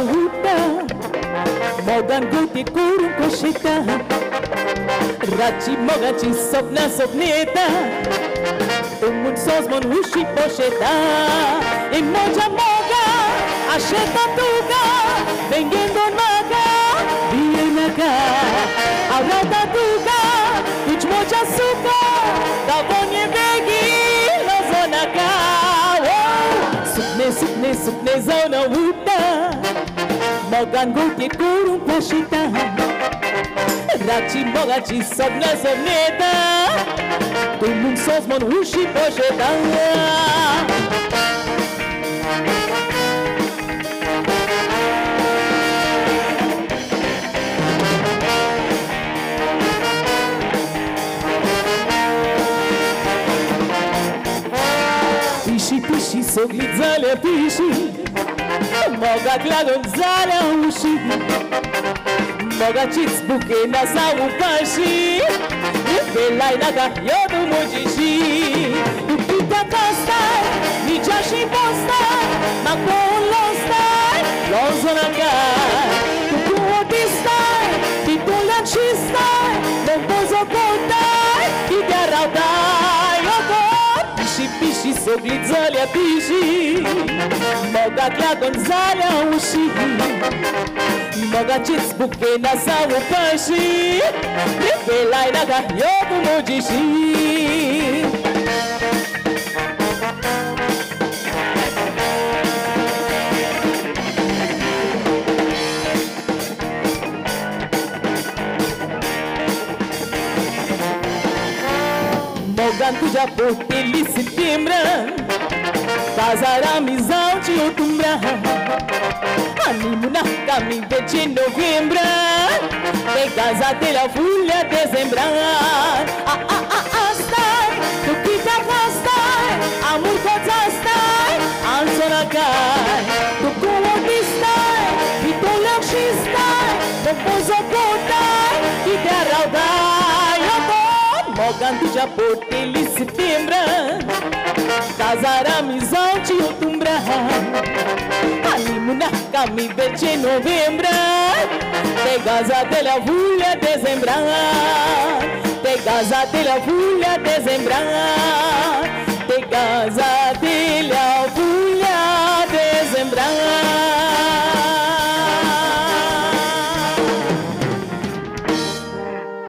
uta Mogan guti kurun koshita Rachi mogachi sopna sopneta Umun sosmon hushi posheta E moja moga Asheta tuga Vengiendo maga Vienaga Aurata tuga Ich moja suka Davonye vegi Lozonaka Sukne sukne zona uta Mogan guti kurun koshita Rachi mogachi sopna sopneta Tumum sosmon hushi posheta Pishi pishi soglidzale pishi Moga kladon zale ushi Moga chits buke na sawu pashi Belai naga yodu mojishi Upita kastai Nijashi postai Makon lostai Lozonaga Kukuo distai Titulan shistai Mombozo kotai Igarautai Yokot Pishi pishi soglidzalia pishi Moga kladon zalia ushi Moga chits buke na sawu pashi Belai naga yobu mojishi Mogan tuja poteli setembra Bazara mizau de outubro Animo na caminho de novembro Vem casa de la folha dezembro Astai, tu kita pastai Amor kotastai, ansonakai Tu kuotistai, tu lakshistai Tu pozo kotai, idaraldai Mogan tuja poteli setembro Bazara mizau de outubro Animo na caminho de novembro Pegaza de la folha dezembro Pegaza de la folha dezembro